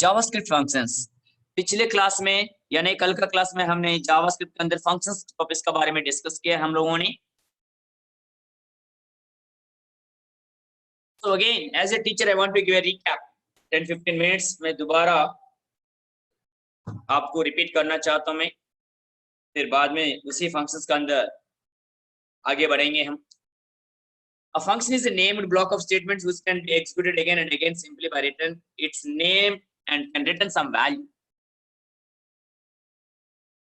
JavaScript functions. पिछले class में यानी कल का क्लास में हमने जावास्क्रिप्ट के अंदर फंक्शंस टॉपिक्स के बारे में डिस्कस किया हम लोगों ने। So again, as a teacher, I want to give a recap. 10-15 minutes में दोबारा आपको रिपीट करना चाहता हूं मैं, फिर बाद में उसी फंक्शंस के अंदर आगे बढ़ेंगे हम। A function is a named block of statements which can be executed again and again simply by return its name and can return some value.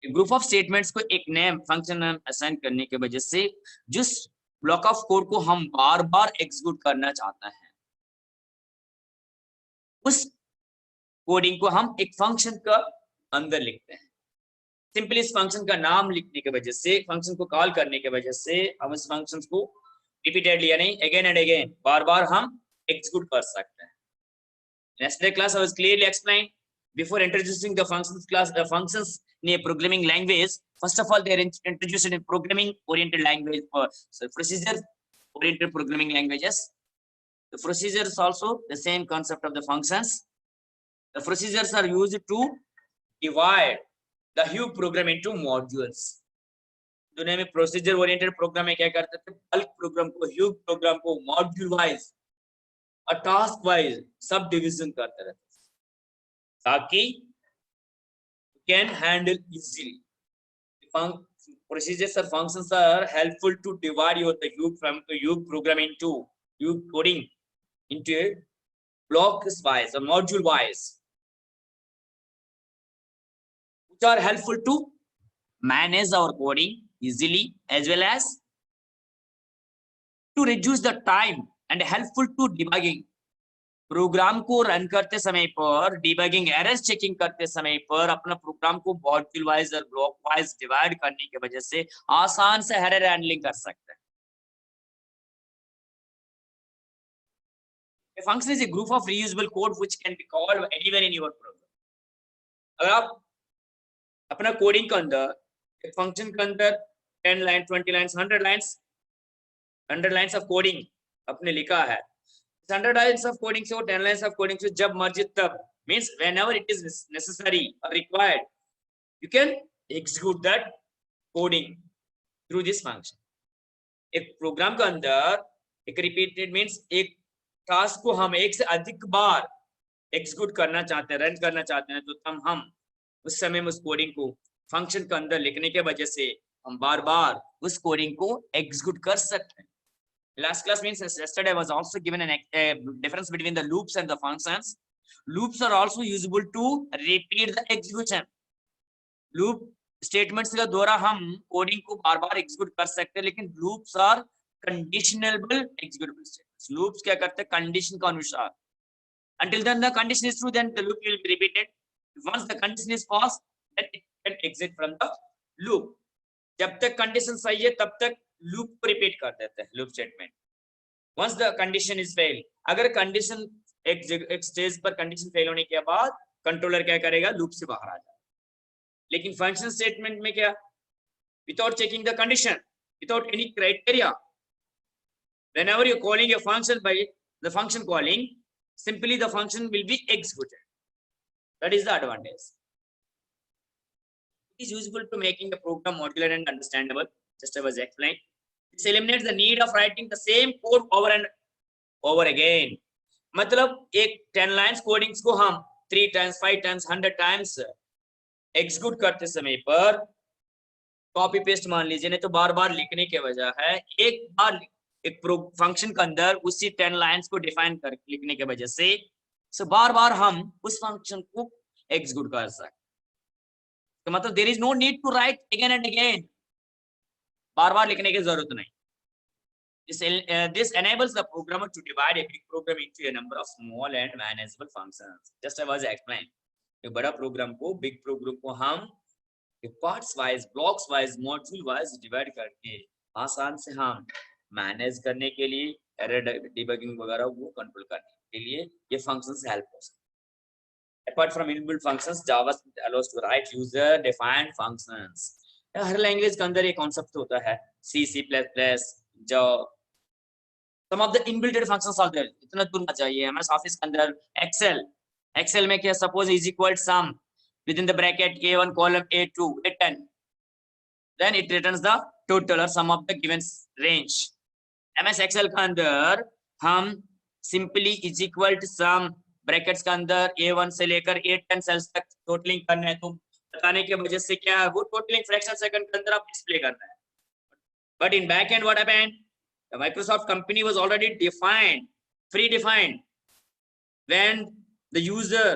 Group of statements को एक नेम फंक्शन नाम assign करने की वजह से जिस block of code को हम बार बार एग्जीक्यूट करना चाहते हैं उस कोडिंग को हम एक फंक्शन का अंदर लिखते हैं। सिंपली इस फंक्शन का नाम लिखने की वजह से, फंक्शन को कॉल करने की वजह से हम इस फंक्शन को रिपीटेडली यानी अगेन एंड अगेन बार बार हम एग्जीक्यूट कर सकते हैं। Yesterday class I was clearly explained before introducing the functions class, the functions in a programming language. First of all, they are introduced in programming oriented language or procedure oriented programming languages. The procedures also the same concept of the functions. The procedures are used to divide the huge program into modules. दुनिया में procedure oriented program में क्या करते थे, bulk programme को, huge programme को module wise और task wise sub division करते रहते ताकि can handle easily. Procedures or functions are helpful to divide your the huge program into huge coding into a blocks wise or module wise, which are helpful to manage our coding easily as well as to reduce the time and helpful to debugging. Program को run करते समय पर, debugging errors checking करते समय पर अपना programme को module wise और ब्लॉक वाइज डिवाइड करने की वजह से आसान से एरर हैंडलिंग कर सकते हैं। A function is a group of reusable code which can be called anywhere in your program. अगर आप अपना कोडिंग के अंदर एक फंक्शन के अंदर 10 line 20 lines 100 lines of coding आपने लिखा है, 100 lines of coding से 10 lines of coding से जब मर्जी तब, means whenever it is necessary or required you can execute that coding through this function. एक प्रोग्राम के अंदर एक रिपीटेड मींस एक टास्क को हम एक से अधिक बार एग्जीक्यूट करना चाहते हैं, रन करना चाहते हैं, तो तब हम उस समय में उस कोडिंग को फंक्शन के अंदर लिखने के वजह से हम बार बार उस कोडिंग को एग्जीक्यूट कर सकते हैं। Last class means yesterday was also given a difference between the loops and the functions. Loops are also usable to repeat the execution. Loop statements के द्वारा हम कोडिंग को बार बार एग्जीक्यूट कर सकते हैं, लेकिन loops are conditionable executable statements. Loops क्या करते हैं, कंडीशन के अनुसार, until then the condition is true then the loop will be repeated. Once the condition is false then it can exit from the loop. जब तक condition सही है तब तक लूप को रिपीट कर देते हैं, loop statement. Once the condition is fail, अगर कंडीशन एक स्टेज पर कंडीशन फेल होने के बाद कंट्रोलर क्या करेगा, लूप से बाहर आ जाएगा। लेकिन फंक्शन स्टेटमेंट में क्या, without checking the condition, without any criteria, whenever you calling a function by the function calling, simply the function will be executed. That is the advantage. It is useful to making the program modular and understandable, just as I was explained. This eliminates the need of writing the same code over and over again. मतलब एक 10 lines codings को हम 3 times 5 times 100 times execute करते समय पर copy paste मान लीजिए, नहीं तो बार बार लिखने के वजह है एक बार एक फंक्शन के अंदर उसी 10 लाइंस को डिफाइन कर लिखने के वजह से बार बार हम उस फंक्शन को एग्जीक्यूट कर सकते। तो मतलब there is no need to write again and again, बार बार लिखने की जरूरत नहीं। This enables the programmer to divide a big program into a number of small and manageable functions. Just as I was explained, एक बड़ा programme को, big programme को हम parts wise, blocks wise, module wise divide करके आसान से हम manage करने के लिए, एरर डिबगिंग वगैरह वो कंट्रोल करने के लिए ये फंक्शंस हेल्प हो सकते हैं। Apart from inbuilt functions, JavaScript allows to write user-defined functions. Her language के अंदर ये कॉन्सेप्ट होता है, C, C++, Java. Some of the inbuilt functions are there. इतना दूर मत जाइए, MS Office के अंदर Excel एक्सेल में क्या, suppose is equal sum within the bracket A1 column A2 A10, then it returns the total or sum of the given range. MS Excel के अंदर हम simply is equal to sum brackets के अंदर A1 से लेकर A10 sales तक totalling करना है, तो बताने की वजह से क्या है, वो टोटलिंग फ्रैक्शन सेकंड के अंदर आप डिस्प्ले करना है. But in back and what happened, the Microsoft company was already defined, pre defined, when the user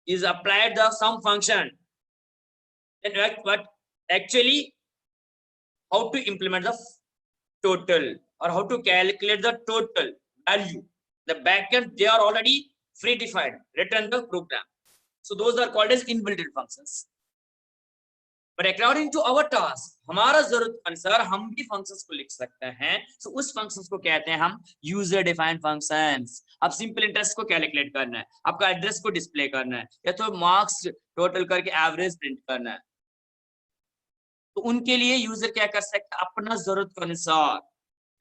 is applied the sum function, then what actually how to implement the total or how to calculate the total value, the backend they are already predefined, written the program, so those are called as inbuilt functions. But according to our task, हमारा जरूरत अनुसार हम भी functions को लिख सकते हैं, so उस functions को कहते हैं हम user defined functions. अब simple interest को कैलकुलेट करना है, आपका एड्रेस को डिस्प्ले करना है, या तो मार्क्स टोटल करके एवरेज प्रिंट करना है, तो उनके लिए यूजर क्या कर सकता है, अपना जरूरत के अनुसार,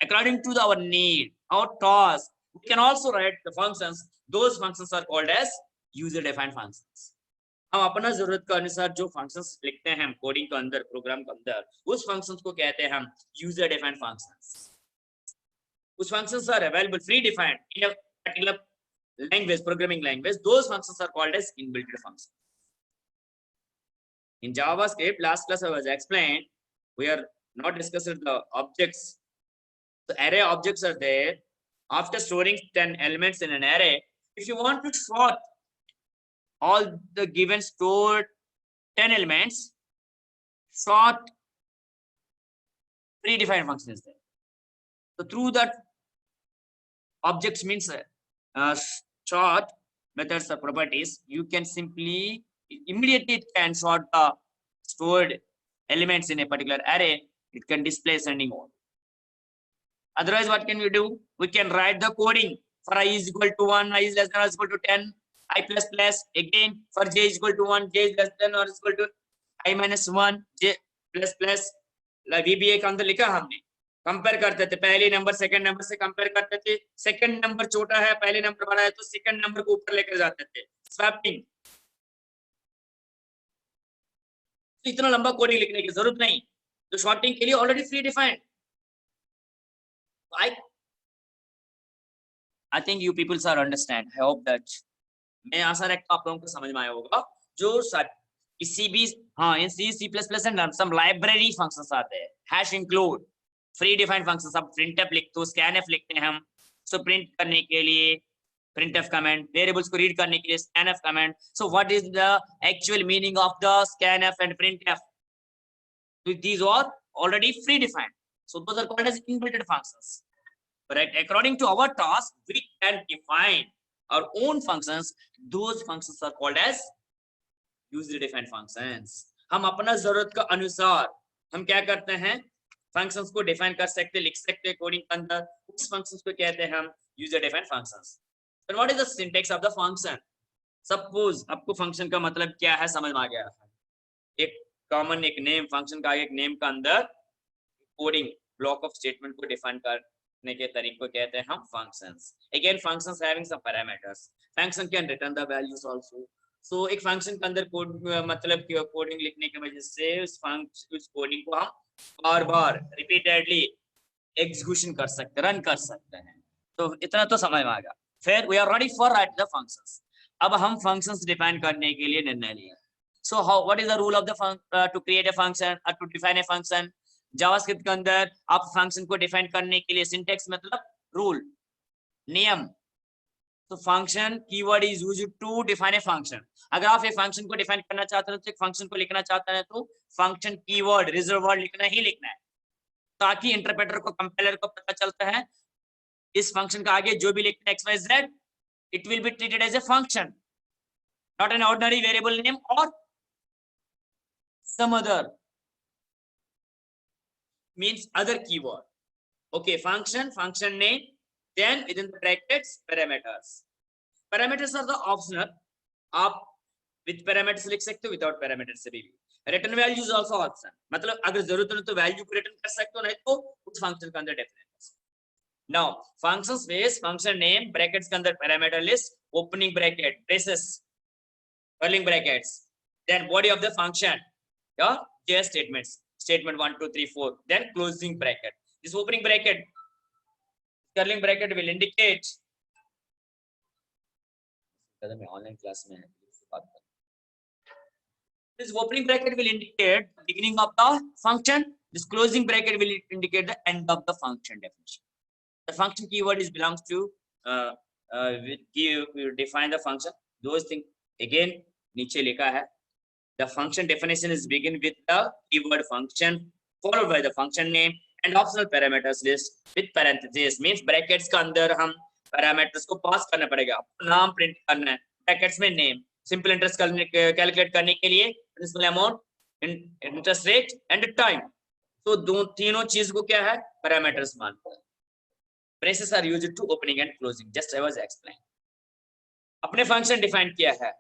according to our need, our task, we can also write the functions. Those functions are called as user defined functions. हम अपना जरूरत के अनुसार जो फंक्शंस लिखते हैं कोडिंग के अंदर, प्रोग्राम के अंदर, उस फंक्शंस को कहते हैं हम यूजर डिफाइंड फंक्शंस. उस functions are available predefined in a particular language, programming language. Those functions are called as inbuilt functions. In JavaScript, last class I was explained, we are not discussing the objects. The array objects are there. After storing 10 elements in an array, if you want to sort all the given stored 10 elements, sort predefined function is there. So through that objects means sort methods or properties, you can simply immediately it can sort the stored elements in a particular array. It can display ascending order. Otherwise, what can we do? We can write the coding for I is equal to 1, I is less than or equal to 10, I plus plus, again for j is equal to 1, j is less than or equal to I minus 1, j plus plus. VBA के अंदर लिखा हमने, compare करते थे पहले number second number से compare करते थे, सेकंड नंबर छोटा है पहले नंबर बड़ा है तो सेकंड नंबर को ऊपर लेकर जाते थे, स्वैपिंग. तो इतना लंबा कोडिंग लिखने की जरूरत नहीं, तो शॉर्टिंग के लिए already pre defined. I think you people are understand. I hope that मैं आशा रखता हूं आप लोगों को समझ में आया होगा. जो किसी भी in C, C++ and some library functions आते हैं, hash include, free defined functions. अब printf लिखते हो, scanf लिखते हैं हम, so print करने के लिए printf command, variables को read करने के लिए scanf command. So what is the actual meaning of the scanf and printf? So these are already free defined, so those are called as inbuilt functions. Correct. According to our task, we can define our own functions. Those functions are called as user defined functions. हम अपना जरूरत का अनुसार हम क्या करते हैं, functions को define कर सकते, लिख सकते कोडिंग के अंदर, उस functions को कहते हैं हम user defined functions. Then what is the syntax of the function? Suppose आपको function का मतलब क्या है समझ में आ गया, एक common एक name, function का एक name का अंदर कोडिंग block of statement को define करने के तरीके को कहते हैं हम functions. Again, functions having some parameters. Function can return the values also. So एक function के अंदर कोड मतलब कोडिंग लिखने की वजह से उस कोडिंग को हम बार-बार repeatedly execution कर सकते, रन कर सकते हैं. तो इतना तो समझ में आ गया. फिर we are ready for write the functions. अब हम functions define करने के लिए निर्णय लिया. So how, what is the rule of the to create a function or to define a function? JavaScript के अंदर आप फंक्शन को डिफाइन करने के लिए सिंटैक्स मतलब रूल, नियम. तो function keyword is used to define a function. अगर आप एक फंक्शन को डिफाइन करना चाहते हैं तो एक फंक्शन को लिखना चाहते हैं तो फंक्शन कीवर्ड रिजर्व वर्ड लिखना ही लिखना है, ताकि इंटरप्रेटर को कंपाइलर को पता चलता है इस फंक्शन का आगे जो भी लिखना है XYZ, it will be treated as a function, not an ordinary variable name और some other means other keyword. Okay, function name, then within the brackets parameters. Parameters are the optional. आप with parameters लिख सकते हो, without parameters से भी. Return value is also option. मतलब अगर जरूरत हो तो वैल्यू को रिटर्न कर सकते हो, नहीं तो उस फंक्शन के अंदर डिफाइन कर सकते हो. Now function space, function name, brackets के अंदर parameter list, opening bracket, braces, curling brackets, then body of the function, yeah, JS statements, statement 1 2 3 4, then closing bracket. This opening bracket, curling bracket will indicate online class में this opening bracket will indicate beginning of the function, this closing bracket will indicate the end of the function definition. The function keyword is belongs to we define the function, those things again नीचे लिखा है. The function definition is begin with the keyword function followed by the function name and optional parameters list with parentheses, means brackets के अंदर हम parameters को पास करना पड़ेगा, नाम प्रिंट करना है, brackets में name, simple interest कैलकुलेट करने के लिए principal amount, interest rate and time. तो दो तीनों चीज को क्या है पैरामीटर्स मानते हैं. Braces are used to opening and closing, just I was explain. अपने फंक्शन डिफाइन किया है,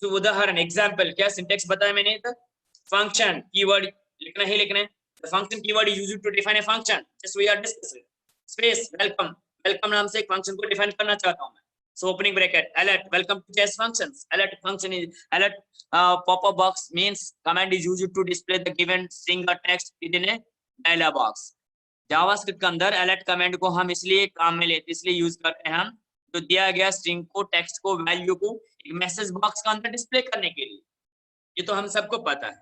तो उदाहरण एग्जांपल क्या सिंटेक्स बताया मैंने इधर. फंक्शन कीवर्ड लिखना ही लिखना है. The function keyword is used to define a function, just we are discussing. Space welcome, welcome नाम से एक फंक्शन को डिफाइन करना चाहता हूं मैं. So opening bracket, alert, welcome to JS functions. Alert function is alert pop-up box means command is used to display the given string or text within a dialog box. JavaScript के अंदर alert command को हम इसलिए काम में लेते, इसलिए use करते हैं हम, तो दिया गया स्ट्रिंग को, टेक्स्ट को, वैल्यू को एक मैसेज बॉक्स के अंदर डिस्प्ले करने के लिए. ये तो हम सबको पता है.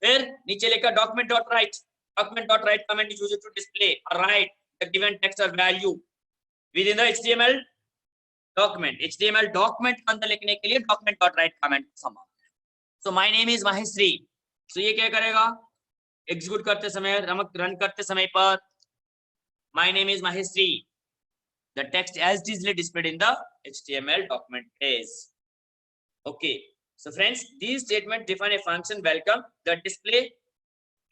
फिर नीचे लिखा document dot write. Document dot write command is used to display or write the given text or value within the HTML document. HTML document के अंदर लिखने के लिए document dot write command समान. So my name is Maheshri. So ये क्या करेगा, execute करते समय, रन करते समय पर my name is Maheshri, the text as it is displayed in the HTML document page. Okay, so friends, these statements define a function welcome that display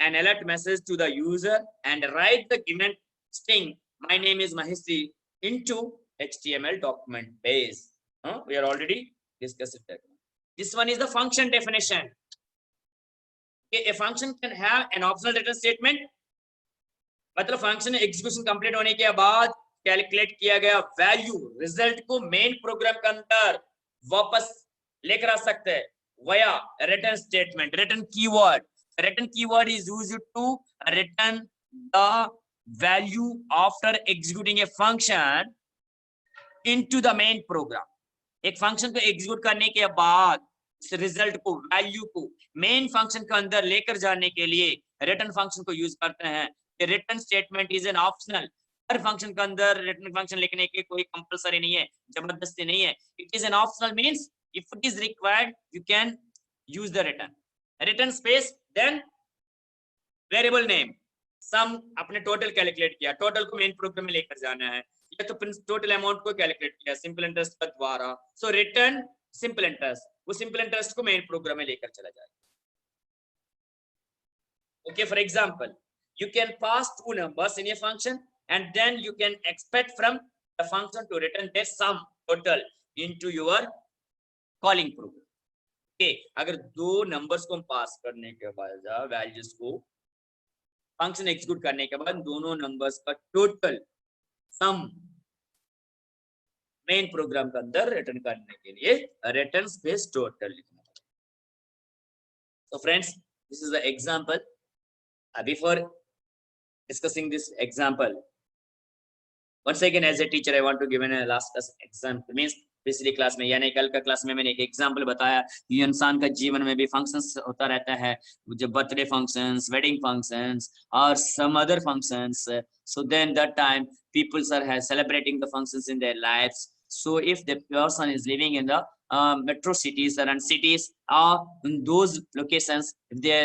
an alert message to the user and write the given string my name is Maheshri into HTML document page. We are already discussing that. This one is the function definition. Okay, a function can have an optional return statement. मतलब function execution complete होने के बाद calculate किया गया value result को main programme के अंदर वापस लेकर आ सकते हैं via return statement. Return keyword. Return keyword is used to return the value after executing a function into the main program. एक फंक्शन को एग्जीक्यूट करने के बाद इस रिजल्ट को, वैल्यू को मेन फंक्शन के अंदर लेकर जाने के लिए रिटर्न फंक्शन को यूज करते हैं. Return statement is an optional. Her function के अंदर रिटर्न फंक्शन लिखने की कोई कंपलसरी नहीं है, जबरदस्ती नहीं है. It is an optional means if it is required you can use the return. Return space then variable name, some अपने टोटल कैलकुलेट किया, टोटल को मेन प्रोग्राम में लेकर जाना है, या तो टोटल अमाउंट को कैलकुलेट किया सिंपल इंटरेस्ट के द्वारा. सो रिटर्न सिंपल इंटरेस्ट, वो सिंपल इंटरेस्ट को मेन प्रोग्राम में लेकर चला जाएगा. Okay, for example you can pass two numbers in a function and then you can expect from the function to return their sum total into your calling program. Okay, अगर दो numbers को हम पास करने के बाद वैल्यूज को function execute करने के बाद दोनों नंबर्स का टोटल सम मेन प्रोग्राम के अंदर रिटर्न करने के लिए रिटर्न स्पेस टोटल लिखना. So friends, this is the example. Before discussing this example, once again as a teacher I want to give a last example. Means पिछली class में यानी कल का क्लास में मैंने एक एग्जांपल बताया कि इंसान का जीवन में भी फंक्शंस होता रहता है, जो बर्थडे फंक्शंस, वेडिंग फंक्शंस और some other functions. So then that time people are celebrating the functions in their lives. So if the person is living in the metro cities or cities or in those locations, if they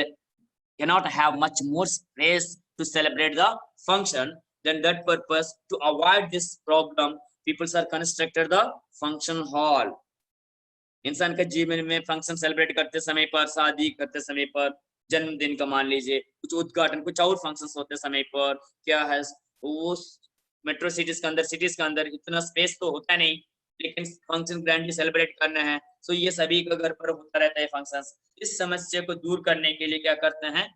cannot have much more space to celebrate the function, then that purpose to avoid this problem people are constructed the function hall. इंसान का जीवन में function celebrate करते समय पर, शादी करते समय पर, जन्मदिन का मान लीजिए, कुछ उद्घाटन, कुछ और फंक्शंस होते समय पर क्या है, वो मेट्रो सिटीज के अंदर, सिटीज के अंदर इतना स्पेस तो होता नहीं, लेकिन फंक्शन ग्रैंडली सेलिब्रेट करना है. सो ये सभी का घर पर होता रहता है फंक्शंस. इस समस्या को दूर करने के लिए क्या करते हैं,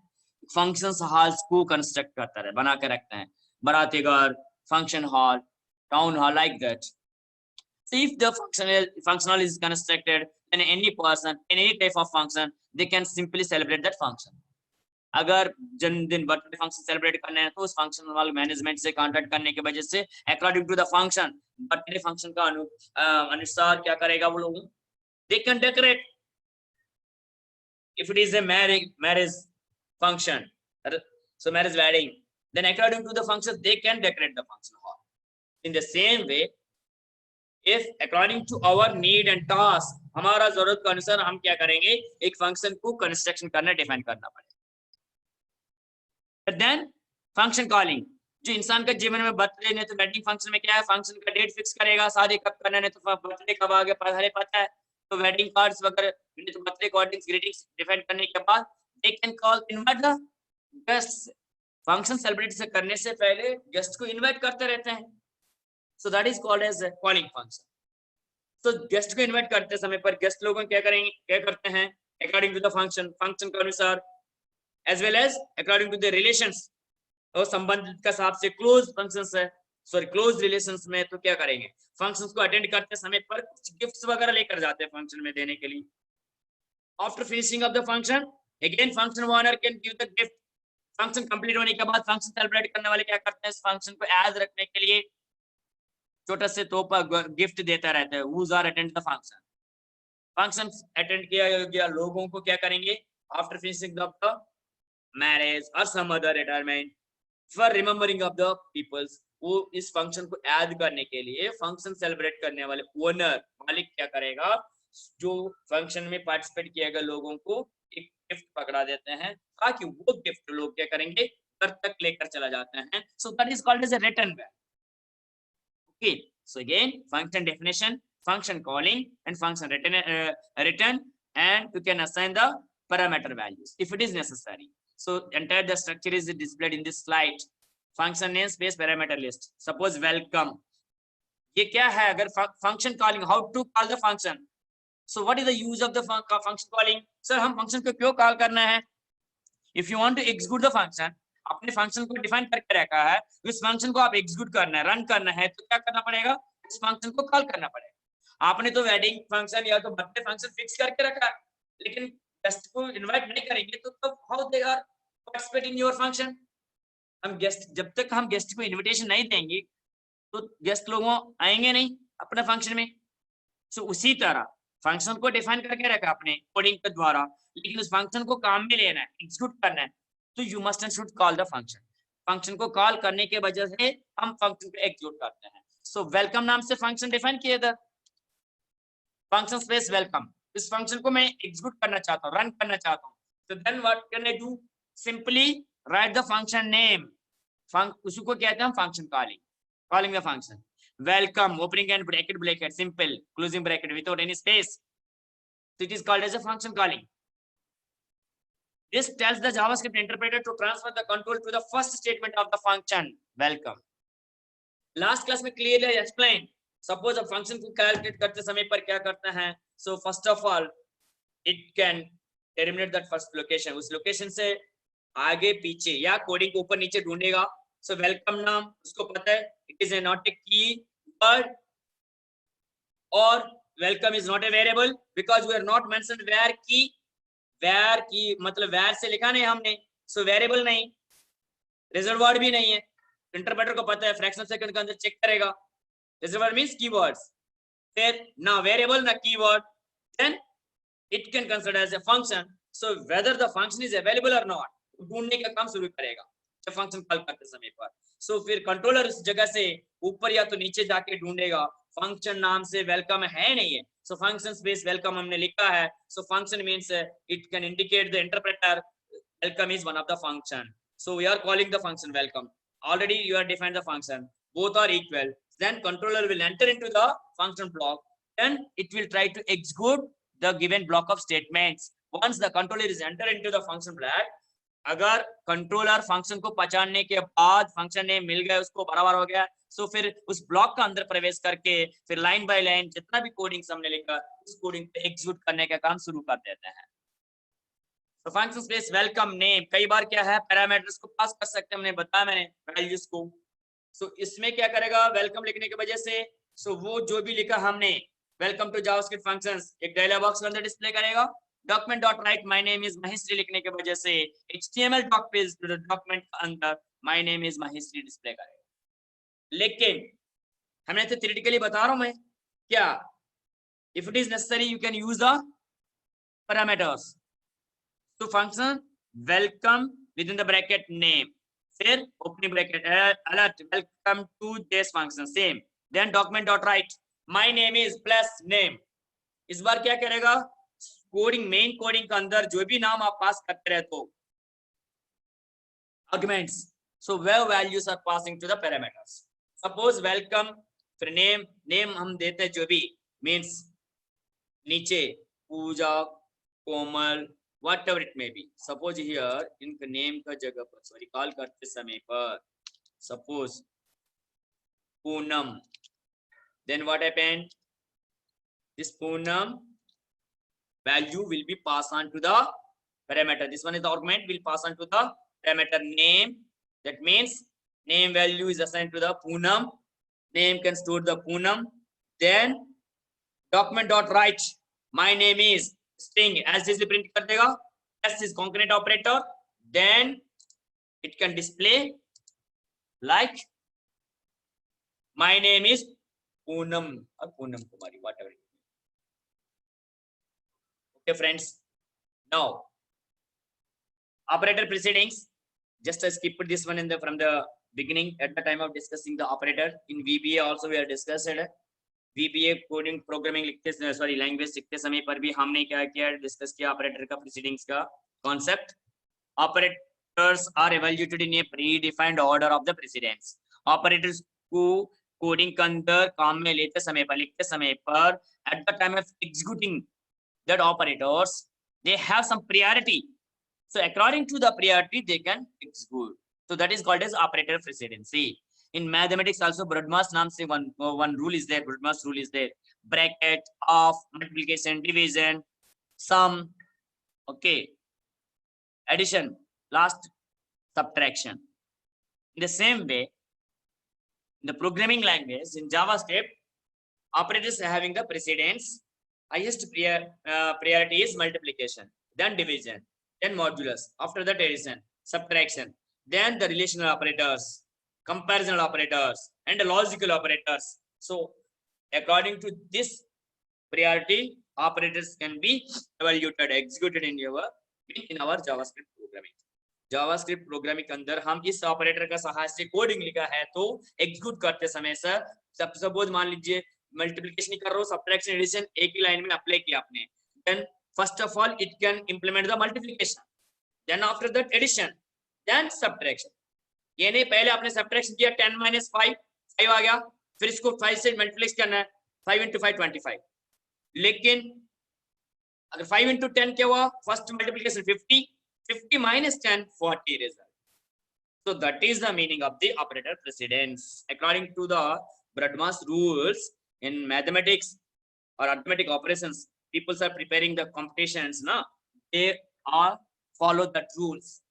फंक्शंस हॉल्स को कंस्ट्रक्ट करता है, बना के रखते हैं. बाराती घर, function hall, town hall, like that. So if the functional is constructed, then any person in any type of function, they can simply celebrate that function. अगर जन्मदिन बर्थडे फंक्शन सेलिब्रेट करने हैं तो उस फंक्शन वाले मैनेजमेंट से contact करने की वजह से according to the function birthday function का अनुसार क्या करेगा वो लोग, they can decorate. If it is a marriage function, so marriage wedding, then according to the function they can decorate the function hall. In the same way, if according to our need and task, हमारा जरूरत के अनुसार हम क्या करेंगे, एक function को construction करना, डिफाइन करना पड़ेगा. But then function calling, जो इंसान का जीवन में बर्थडे ने तो वेडिंग फंक्शन में क्या है, फंक्शन का डेट फिक्स करेगा, शादी कब करना है तो बर्थडे कब आ गया पहले पता है, तो वेडिंग कार्ड्स वगैरह तो बर्थडे कार्ड्स ग्रीटिंग्स डिफाइन करने के बाद they can call invite the guest. Function celebrate से करने से पहले गेस्ट को इनवाइट करते रहते हैं, so that is called as calling function. तो गेस्ट को इनवाइट करते समय पर गेस्ट लोगों क्या करेंगे, क्या करते हैं, according to the function, function के अनुसार as well as according to the relations, और संबंधित का हिसाब से क्लोज फंक्शंस है, सॉरी क्लोज रिलेशंस में तो क्या करेंगे, फंक्शंस को अटेंड करते समय पर कुछ गिफ्ट्स वगैरह लेकर जाते हैं फंक्शन में देने के लिए. After finishing of the function again function owner can give the gift. Function complete होने के बाद फंक्शन सेलिब्रेट करने वाले क्या करते हैं, इस फंक्शन को याद रखने के लिए छोटा से तोहफा गिफ्ट देता रहता है. who are attend the function, function attend किया गया लोगों को क्या करेंगे, after finishing of the marriage और some other retirement for remembering of the peoples, वो इस फंक्शन को ऐड करने के लिए फंक्शन सेलिब्रेट करने वाले ओनर मालिक क्या करेगा, जो फंक्शन में पार्टिसिपेट किए गए लोगों को एक गिफ्ट पकड़ा देते हैं ताकि वो गिफ्ट लोग क्या करेंगे, घर तक लेकर चला जाते हैं. So that is called as a return back. Okay, so again function definition, function calling and function return, and you can assign the parameter values if it is necessary. So entire the structure is displayed in this slide. Function name space parameter list. Suppose welcome, ये क्या है, अगर function calling, how to call the function. So what is the use of the function calling? Sir हम function को क्यों call करना है? If you want to execute the function, अपने फंक्शन को डिफाइन करके रखा है, इस फंक्शन को आप एग्जीक्यूट करना है, रन करना है, तो क्या करना पड़ेगा, इस फंक्शन को कॉल करना पड़ेगा. आपने तो वेडिंग फंक्शन या तो बर्थडे फंक्शन फिक्स करके रखा है, लेकिन गेस्ट को इनवाइट नहीं करेंगे तो how they are participate in your function. हम गेस्ट, जब तक हम गेस्ट को इनविटेशन नहीं देंगे तो गेस्ट लोगों आएंगे नहीं अपने फंक्शन में. सो उसी तरह फंक्शन को डिफाइन करके रखा अपने कोडिंग के द्वारा, लेकिन उस फंक्शन को काम में लेना है, एग्जीक्यूट करना है, तो you must and should call the function. Function को कॉल करने के वजह से हम फंक्शन को एग्जीक्यूट करते हैं. सो वेलकम नाम से फंक्शन डिफाइन किया था, फंक्शन स्पेस वेलकम. इस फंक्शन को मैं एग्जीक्यूट करना चाहता हूँ, रन करना चाहता हूँ, तो then what can I do, simply write the function name. उसको कहते हैं function calling, calling the function welcome opening and bracket simple closing bracket without any space. So it is called as a function calling. This tells the JavaScript interpreter to transfer the control to the first statement of the function welcome. Last class में clearly explained. Suppose a function को calculate करते समय पर क्या करता है, so first of all it can terminate that first location. उस location से आगे पीछे या कोडिंग को ऊपर नीचे ढूंढेगा. So welcome नाम उसको पता है, it is a not a key word or welcome is not a variable because we are not mentioned where key. where की मतलब where से लिखा नहीं हमने, so variable नहीं, reserved word भी नहीं है. इंटरप्रेटर को पता है, फ्रैक्शन सेकंड के अंदर चेक करेगा. reserved word means keywords. फिर ना variable ना keyword, then it can consider as a function. So whether the function is available or not, ढूंढने का काम शुरू करेगा जब फंक्शन कॉल करते समय पर. सो फिर कंट्रोलर उस जगह से ऊपर या तो नीचे जाके ढूंढेगा फंक्शन नाम से वेलकम है नहीं है. सो फंक्शन स्पेस वेलकम हमने लिखा है, so function means it can indicate the interpreter welcome is one of the function. So we are calling the function welcome. Already you are defined the function, both are equal, then controller will enter into the function block, then it will try to execute the given block of statements. Once the controller is enter into the function block, अगर controller function को पहचानने के बाद function name मिल गया, उसको बराबर हो गया, सो फिर उस ब्लॉक का अंदर प्रवेश करके फिर लाइन बाय लाइन जितना भी कोडिंग हमने लिखा उस कोडिंग पे एग्जीक्यूट करने का काम शुरू कर देते हैं. तो फंक्शन स्पेस वेलकम नेम कई बार क्या है, पैरामीटर्स को पास कर सकते हैं, हमने बताया मैंने वैल्यूज को. सो इसमें क्या करेगा, वेलकम लिखने की वजह से सो वो जो भी लिखा हमने वेलकम टू जावास्क्रिप्ट फंक्शंस एक डायलॉग बॉक्स के अंदर डिस्प्ले करेगा। Document dot right my name is Maheshwari लिखने की वजह से एचटीएमएल डॉक पेज डॉक्यूमेंट के अंदर my name is Maheshwari display करेगा। लेकिन हमने तो थ्योरेटिकली बता रहा हूं मैं क्या, if it is necessary you can use the parameters to function welcome within the bracket name, फिर opening bracket alert welcome to this function same, then document dot write my name is plus name। इस बार क्या करेगा, coding main coding के अंदर जो भी नाम आप पास करते रहे तो arguments, so where values are passing to the parameters। suppose welcome फिर नेम हम देते हैं जो भी means नीचे पूजा कोमल whatever it may be। suppose here इनका नेम का जगह पर सॉरी कॉल करते समय पर suppose Poonam, then what happened, this Poonam value will be passed on to the parameter, this one is the argument will pass on to the parameter name, that means name value is assigned to the Poonam, name can store the Poonam, then document dot write my name is string as this print kar dega, s is concurrent operator, then it can display like my name is Poonam or Poonam Kumari whatever it is। okay friends, now operator precedings, just skip this one in the from the beginning at the time of discussing the operator in VBA also we are discussed है। VBA coding programming लिखते sorry language सीखते समय पर भी हमने क्या किया, discuss किया ऑपरेटर का प्रीसीडिंग्स का concept. Operators are evaluated in a predefined order of the precedence. Operators को कोडिंग के अंदर काम में लेते समय पर लिखते समय पर at the time of executing that operators they have some priority, so according to the priority they can execute, so that is called as operator precedency। in mathematics also Brodman's नाम से one rule is there, Brodman's rule is there, bracket of multiplication division sum, okay, addition last subtraction। in the same way in the programming language in JavaScript operators having the precedence, highest priority is multiplication, then division, then modulus, after that addition, subtraction, then the relational operators, comparisonal operators and the logical operators। so according to this priority operators can be evaluated executed in our JavaScript programming। JavaScript programming के अंदर हम इस operator का सहायता से coding लिखा है तो एग्जीक्यूट करते समय सर सपोज मान लीजिए मल्टीप्लिकेशन नहीं कर रहा हूं, सब्ट्रैक्शन एडिशन एक ही लाइन में अप्लाई किया आपने, then first of all it can implement the multiplication, then after that addition, then subtraction। ये नहीं पहले आपने subtraction किया 10 minus 5 5 आ गया, फिर इसको 5 से मल्टीप्लाई करना है 5 into 5 25, लेकिन अगर 5 into 10 क्या हुआ, first multiplication 50 50 minus 10 40 result। so that is the meaning of the operator precedence according to the Brodman's rules in mathematics or arithmetic operations। people are preparing the competitions now, they are follow that rules।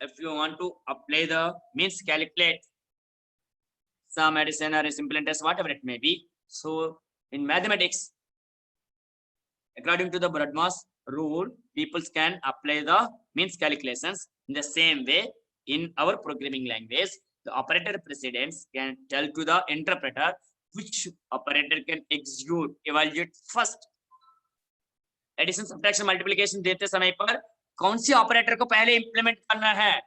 if you want to apply the means calculate some addition or a simple test whatever it may be, so in mathematics according to the Brodman's rule people can apply the means calculations in the same way in our programming language the operator precedence can tell to the interpreter which operator can execute evaluate first। Addition subtraction multiplication देते समय पर कौन C operator को पहले implement करना है,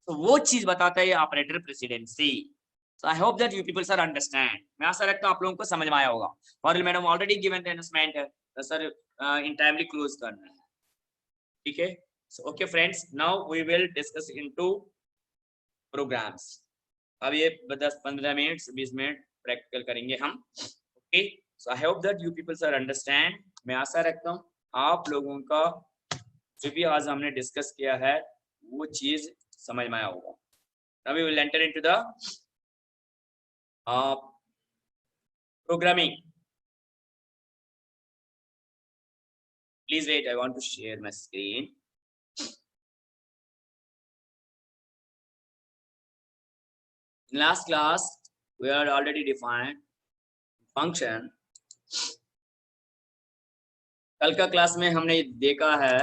तो वो चीज बताता है operator precedency. So I hope that you peoples are understand, मैं आशा रखता हूं आप लोगों को समझ में आया होगा। और madam already given the announcement है तो सर इन टाइमली क्लोज करना है, ठीक है। So okay friends, now we will discuss into programs. अब ये 10-15 मिनट 20 मिनट प्रैक्टिकल करेंगे हम, okay. So I hope that you peoples are understand, मैं आशा रखता हूँ आप लोगों का जो भी आज हमने डिस्कस किया है वो चीज समझ में आया होगा। Now we will enter into the programming। Please wait, I want to share my screen। In last class we had already defined function. कल का क्लास में हमने देखा है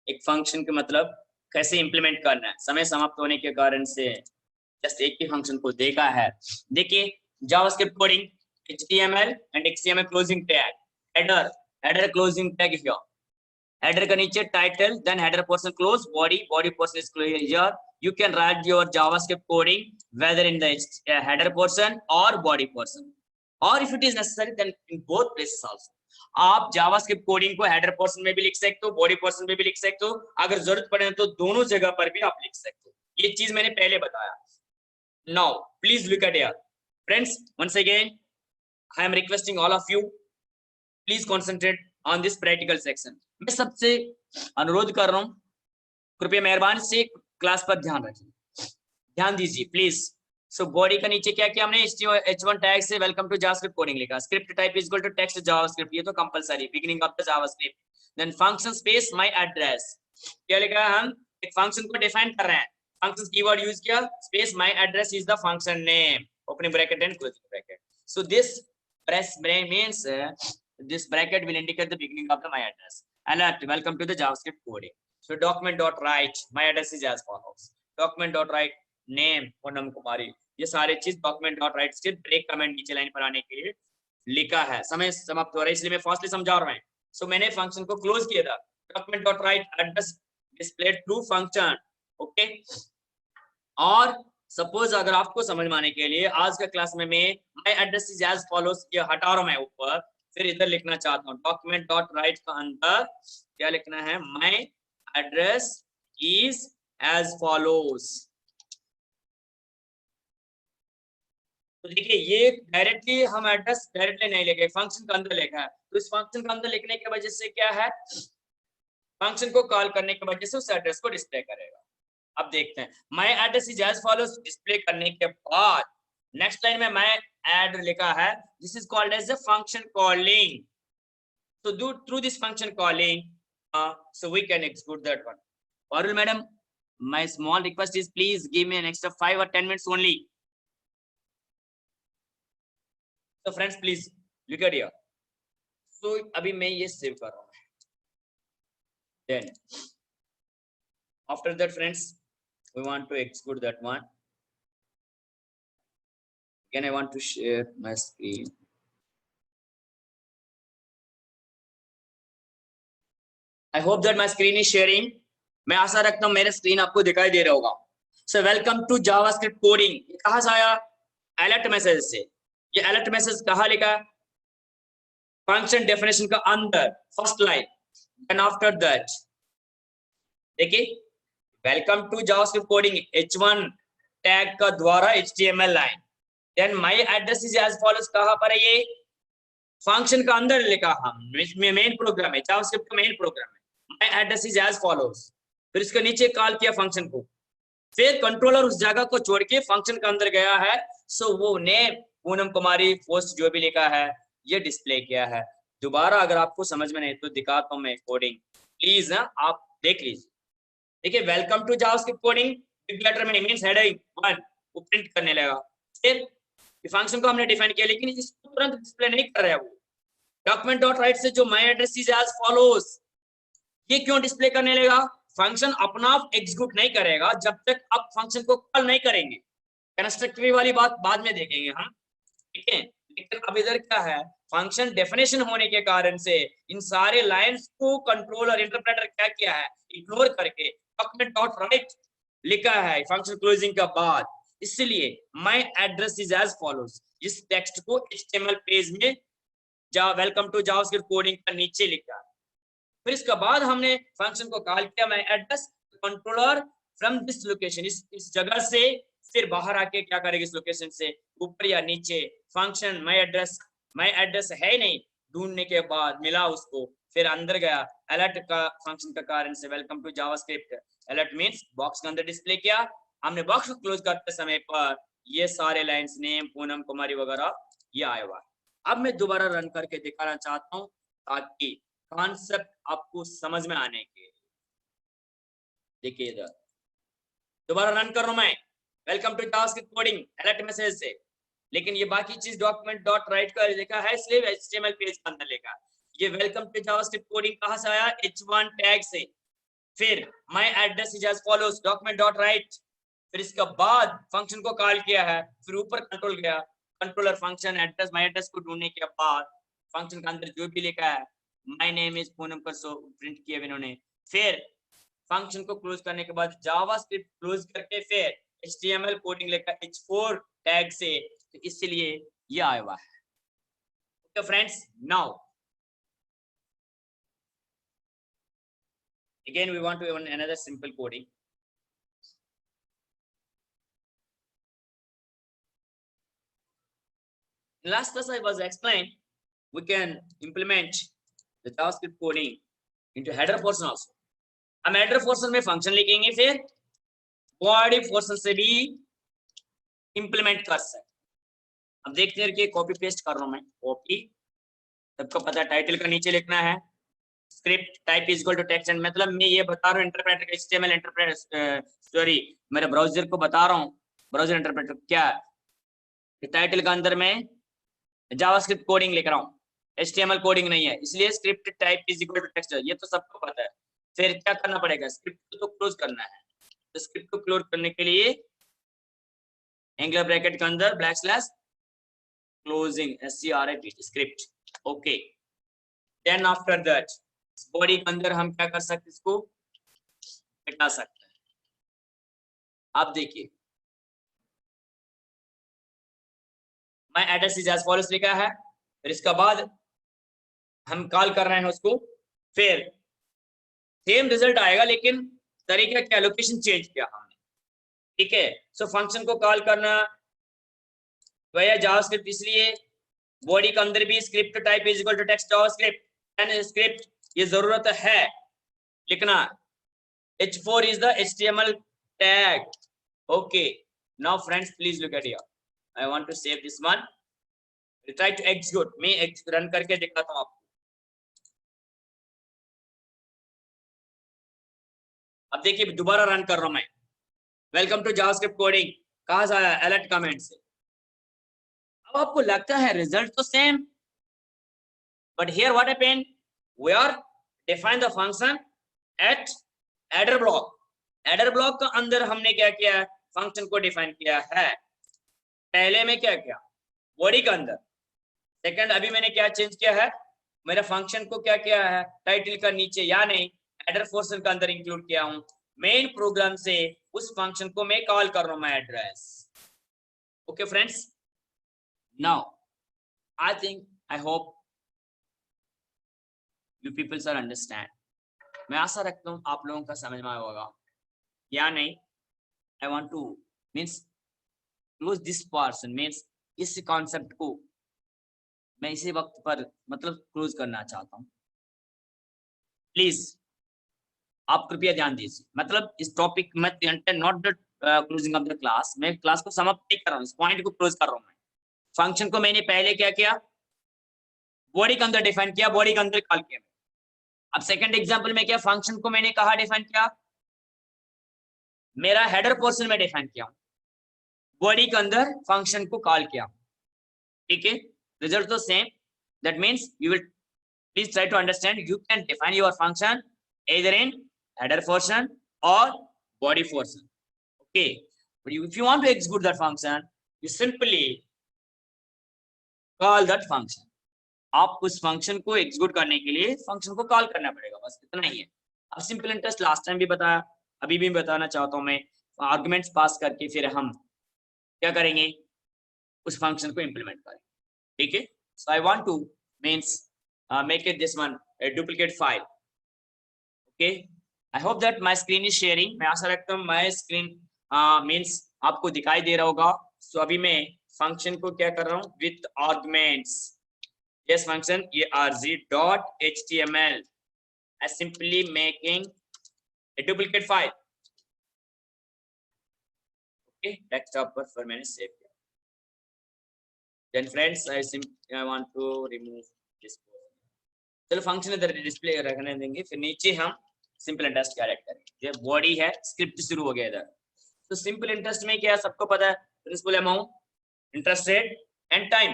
एक फंक्शन के मतलब कैसे इंप्लीमेंट करना है। समय समाप्त होने के कारण से जस्ट एक ही फंक्शन को देखा है। देखिए JavaScript coding HTML and XML closing tag, header closing tag here, header का नीचे title, then header portion close, body portion is close here. You can write your JavaScript coding whether in the header portion or body portion, or if it is necessary then in both places also. आप JavaScript coding को header portion में भी लिख सकते हो, body portion में भी लिख सकते हो, अगर जरूरत पड़े तो दोनों जगह पर भी आप लिख सकते हो। ये चीज मैंने पहले बताया। Now please look at here friends, once again I am requesting all of you please concentrate on this practical section. मैं सबसे अनुरोध कर रहा हूं कृपया मेहरबानी से क्लास पर ध्यान रखिए, ध्यान दीजिए प्लीज। सो बॉडी का नीचे क्या किया हमने, h1 टैग से वेलकम टू जावास्क्रिप्ट कोडिंग लिखा, script type is equal to text JavaScript, ये तो compulsory beginning of the JavaScript. Then function space my address, क्या लिखा है, हम एक फंक्शन को डिफाइन कर रहे हैं, फंक्शन कीवर्ड यूज किया, space my address is the function name, opening bracket and closing bracket. So this means this bracket will indicate the beginning of the my address. Alert, welcome to the JavaScript coding. So document.write my address is as follows, document.write name Poonam Kumari, ये सारे चीज document.write से break comment नीचे line पर आने के लिए लिखा है। समय समाप्त हो रहा है इसलिए मैं फास्टली समझा रहा हूं। सो मैंने फंक्शन को क्लोज किया था, document.write address displayed through function, okay. और सपोज अगर आपको समझ में आने के लिए आज का क्लास में मैं my address is as follows ये हटा रहा हूं मैं ऊपर, फिर इधर लिखना चाहता हूं document.write का अंदर क्या लिखना है, my address is as follows. तो देखिए ये डायरेक्टली हम एड्रेस डायरेक्टली नहीं लिखे, फंक्शन के अंदर लिखा है, तो इस फंक्शन के अंदर लिखने की वजह से क्या है, फंक्शन को कॉल करने की वजह से उस एड्रेस को डिस्प्ले करेगा। अब देखते हैं my address is as follows display करने के बाद नेक्स्ट लाइन में माय एड लिखा है, this is called as a function calling. so do through this function calling so we can execute that one. Parul madam, my small request is please give me an extra 5 or 10 minutes only. So friends please look at here. so अभी मैं ये save कर रहा हूँ, then after that friends we want to execute that one. Again I want to share my screen. I hope that my screen is sharing. मैं आशा रखता हूं मेरे स्क्रीन आपको दिखाई दे रहा होगा। So welcome to JavaScript coding. कहां से आया, अलर्ट मैसेज से। ये अलर्ट मैसेज कहां लिखा, फंक्शन डेफिनेशन का अंदर first line, then after that देखिए welcome to JavaScript coding h1 tag का द्वारा HTML line, then my address is as follows, कहां पर है ये, फंक्शन का अंदर लिखा, हम मेन प्रोग्राम है, जावास्क्रिप्ट का मेन प्रोग्राम है, my address is as follows, फिर इसके नीचे कॉल किया फंक्शन को, फिर कंट्रोलर उस जगह को छोड़ के फंक्शन के अंदर गया है। सो वो नेम पूनम कुमारी पोस्ट जो भी लिखा है ये डिस्प्ले किया है। दोबारा अगर आपको समझ में नहीं तो दिखाता हूं मैं कोडिंग, प्लीज ना आप देख लीजिए। देखिए welcome to JavaScript coding big letter में मींस हेडिंग 1 वो प्रिंट करने लगा, फिर फंक्शन को हमने डिफाइन किया लेकिन इसको तुरंत डिस्प्ले नहीं कर रहा है वो, document.write से जो my address is as follows ये क्यों डिस्प्ले करने लगा, फंक्शन अपना आप एग्जीक्यूट नहीं करेगा जब तक आप फंक्शन को कॉल नहीं करेंगे। कंस्ट्रक्टिव वाली बात बाद में देखेंगे हम, ठीक है। लेकिन अब इधर क्या है, फंक्शन डेफिनेशन होने के कारण से इन सारे लाइंस को कंट्रोलर इंटरप्रेटर क्या किया है, इग्नोर करके document.write लिखा है फंक्शन क्लोजिंग के बाद, इसलिए my address is as follows इस टेक्स्ट को HTML पेज में वेलकम टू जावास्क्रिप्ट कोडिंग का नीचे लिखा। फिर इसके बाद हमने फंक्शन को कॉल किया my address, controller from this location इस जगह से फिर बाहर आके क्या करेगी, इस लोकेशन से ऊपर या नीचे फंक्शन माय एड्रेस है नहीं, ढूंढने के बाद मिला उसको, फिर अंदर गया, अलर्ट का फंक्शन का कारण से welcome to JavaScript, alert means box के अंदर डिस्प्ले किया, हमने बॉक्स को क्लोज करते समय पर ये सारे लाइंस नेम पूनम कुमारी वगैरह ये आया हुआ। अब मैं दोबारा रन करके दिखाना चाहता हूं ताकि कॉन्सेप्ट आपको समझ में आने के, देखिए इधर दोबारा रन कर रहा हूं मैं, welcome to JavaScript coding alert message से, लेकिन ये बाकी चीज डॉक्यूमेंट डॉट राइट का लिखा है इसलिए HTML पेज के अंदर लिखा। ये वेलकम टू जावास्क्रिप्ट कोडिंग कहां से आया? H1 टैग से। फिर my address is as follows document dot write, फिर इसके बाद फंक्शन को कॉल किया है, फिर ऊपर कंट्रोल गया, controller function address my address को ढूंढने के बाद फंक्शन के अंदर जो भी लिखा है माय नेम इज पूनम कर सो प्रिंट किया इन्होंने। फिर फंक्शन को क्लोज करने के बाद जावास्क्रिप्ट क्लोज करके फिर HTML कोडिंग लिखा H4 टैग से, तो इसलिए ये आया हुआ है। तो friends now again we want to run another simple coding. In last class I was explained we can implement the JavaScript coding into header portion also. हम header portion में function लिखेंगे, फिर body portion से भी implement कर सकते। अब देखते हैं कि कॉपी पेस्ट कर रहा हूं मैं, कॉपी, सबको पता है टाइटल का नीचे लिखना है script type is equal to text and, मतलब मैं ये बता रहा हूँ इंटरप्रेटर का HTML इंटरप्रेटर सॉरी मेरे ब्राउजर को बता रहा हूँ ब्राउजर इंटरप्रेटर क्या टाइटल का अंदर में जावास्क्रिप्ट कोडिंग लिख रहा हूँ, HTML कोडिंग नहीं है, इसलिए script type is equal to text, ये तो सबको पता है। फिर क्या करना पड़ेगा? स्क्रिप्ट को क्लोज करना है, तो स्क्रिप्ट को क्लोज करने के लिए एंगुलर ब्रैकेट के अंदर black slash closing SCRIPT script, okay. Then after that body के अंदर हम क्या कर सकते हैं, इसको हटा सकते हैं। आप देखिए my address is as follows लिखा है, फिर इसके बाद हम कॉल कर रहे हैं उसको, फिर सेम रिजल्ट आएगा लेकिन तरीका क्या, लोकेशन चेंज किया हमने, ठीक है। सो फंक्शन को कॉल करना वह जावास्क्रिप्ट, इसलिए बॉडी के अंदर भी script type is equal to text JavaScript and script ये जरूरत है लिखना। H4 is the HTML tag, okay। Now friends please look at here, I want to save this one, try to execute, मैं run करके दिखाता हूँ आपको। अब देखिए दोबारा रन कर रहा हूं मैं, वेलकम टू जावास्क्रिप्ट कोडिंग कहां से आया? अलर्ट कमेंट से। अब आपको लगता है रिजल्ट तो same, but here what happened, we are define the function at header block, header block का अंदर हमने क्या किया है, फंक्शन को डिफाइन किया है। पहले में क्या किया बॉडी के अंदर, सेकंड अभी मैंने क्या चेंज किया है, मेरा फंक्शन को क्या किया है टाइटल का नीचे या नहीं हेडर पोर्शन के अंदर इंक्लूड किया हूं। मेन प्रोग्राम से उस फंक्शन को मैं कॉल कर रहा हूं, मैं address, okay friends. Now I think I hope you people sir understand, मैं आशा रखता हूँ आप लोगों का समझ में आया होगा या नहीं। I want to means close this portion, means इस कॉन्सेप्ट को मैं इसी वक्त पर मतलब क्लोज करना चाहता हूँ। प्लीज आप कृपया ध्यान दीजिए, मतलब इस टॉपिक में not the closing of the class, मैं क्लास को समाप्त नहीं कर रहा हूँ, इस पॉइंट को क्लोज कर रहा हूँ मैं। फंक्शन को मैंने पहले क्या किया, बॉडी के अंदर डिफाइन किया, बॉडी के अंदर कॉल किया। अब सेकंड एग्जांपल में क्या, फंक्शन को मैंने कहा डिफाइन किया, मेरा हेडर पोर्शन में डिफाइन किया, बॉडी के अंदर फंक्शन को कॉल किया, ठीक है। रिजल्ट तो same, that means you will please try to understand, you can define your function either in header portion or body portion, okay, but if you want to execute that function you simply call that function। आप उस function को execute करने के लिए function को call करना पड़ेगा, बस इतना ही है। अब सिंपल इंटरेस्ट लास्ट टाइम भी बताया, अभी भी बताना चाहता हूं मैं, आर्गुमेंट्स पास करके फिर हम क्या करेंगे, उस फंक्शन को इंप्लीमेंट करेंगे, ठीक है। So I want to means make it this one a duplicate file, okay। I hope that my screen is sharing, मैं आशा रखता हूँ my screen मींस आपको दिखाई दे रहा होगा। सो अभी मैं फंक्शन को क्या कर रहा हूँ with arguments, yes function arg.html, as simply making a duplicate file, okay। desktop पर फिर मैंने सेव किया। then friends I want to remove this, चलो फंक्शन इधर डिस्प्ले रखने देंगे, फिर नीचे हम सिंपल एंड टेस्ट कैरेक्ट करेंगे। ये बॉडी है, स्क्रिप्ट शुरू हो गया इधर, तो सिंपल इंटरेस्ट में क्या है, सबको पता है, principal amount, interest rate and time,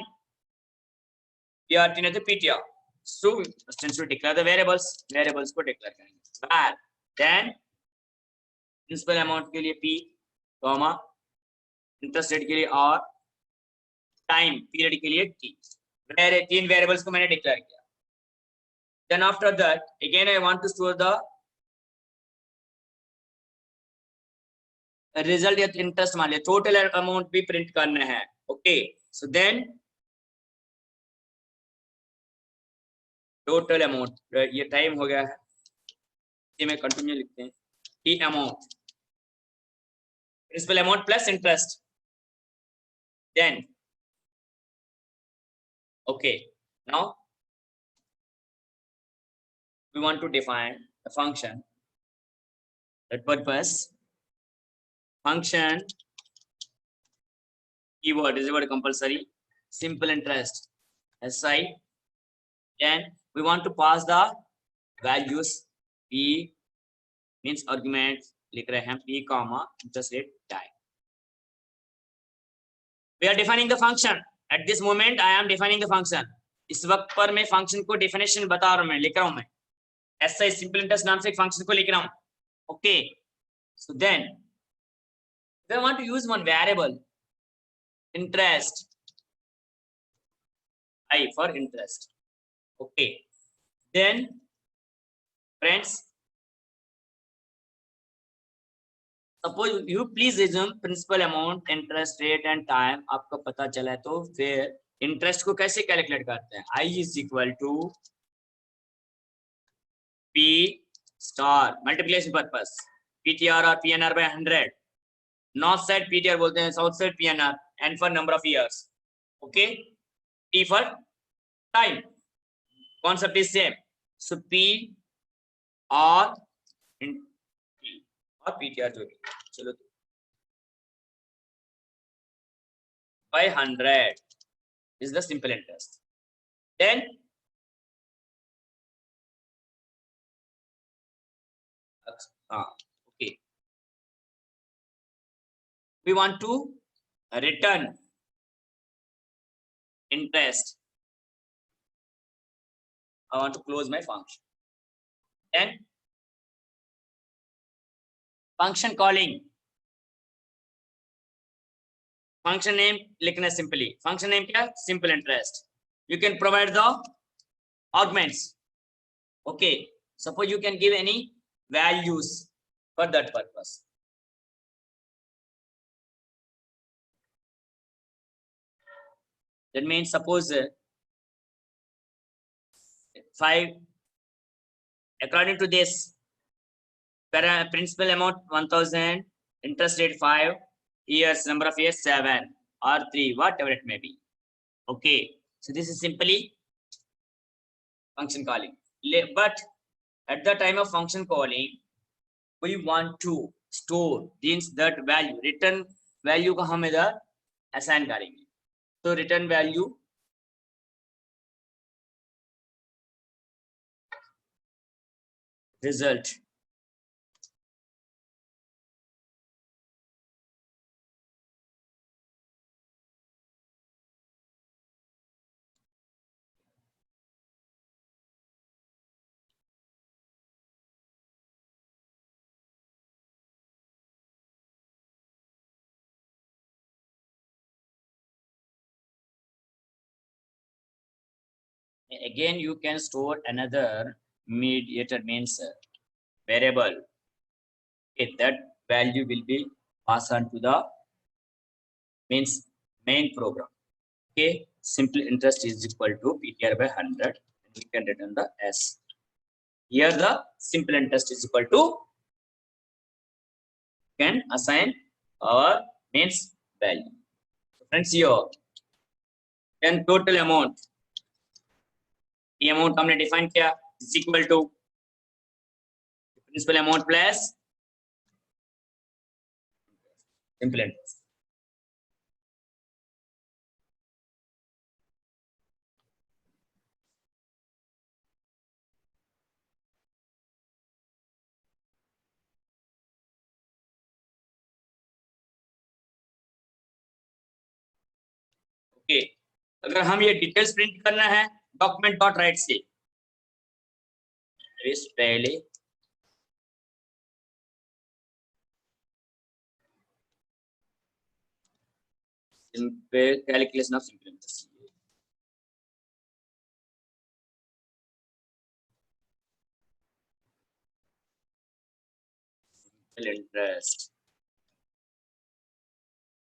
PRT नहीं तो PTR. So since we declare the variables को declare करेंगे. Var then प्रिंसिपल अमाउंट के लिए P, कॉमा इंटरेस्ट रेट के लिए R, टाइम पीरियड के लिए T. तीन वेरिएबल्स को मैंने डिक्लेयर किया. Then after that again I want to store the result या इंटरेस्ट मान लिया, टोटल अमाउंट भी प्रिंट करना है. Okay, so then total amount, ये टाइम हो गया है, इसी में कंटिन्यू लिखते हैं. T amount, principal amount plus interest. Then okay, now we want to define a function. That purpose function keyword is word compulsory, simple interest SI. Then we want to pass the values. P means argument लिख रहे हैं, P comma interest rate time. We are defining the function at this moment. I am defining the function. इस वक्त पर मैं function को definition बता रहा हूं, मैं लिख रहा हूं, मैं SI सिंपल इंटरेस्ट नाम से एक फंक्शन को लिख रहा हूं. Okay, so then if I want to use one variable interest, I for interest. Okay, then friends, suppose you please assume principal amount, interest rate and time आपको पता चला है, तो फिर इंटरेस्ट को कैसे कैलकुलेट करते हैं. I is equal to P star multiplication purpose PTR और PNR by 100. North side PTR बोलते हैं, south side PNR, and for number of years. Okay, T for time, concept is same. So P R in T और PTR जो भी, चलो by 100 is the simple interest. Then okay, we want to return interest. I want to close my function. Then function calling, function name लिखना simply. Function name क्या, simple interest. You can provide the arguments. Okay, suppose you can give any values for that purpose. That means suppose 5, according to this principal amount 1000, interest rate 5 years, number of years 7 or 3, whatever it may be. Okay, so this is simply function calling. But at the time of function calling we want to store means that value, return value को हम इधर assign करेंगे. तो return value result again you can store another mediator means variable. Okay, that value will be passed on to the means main program. Okay, simple interest is equal to PTR by 100. We can return the S. Here the simple interest is equal to, can assign our means value. Friends, here then total amount, the amount हमने define किया is equal to principal amount plus simple interest. Okay, अगर हम ये details print करना है document dot right से, इस पहले simple calculation of simple interest, simple interest.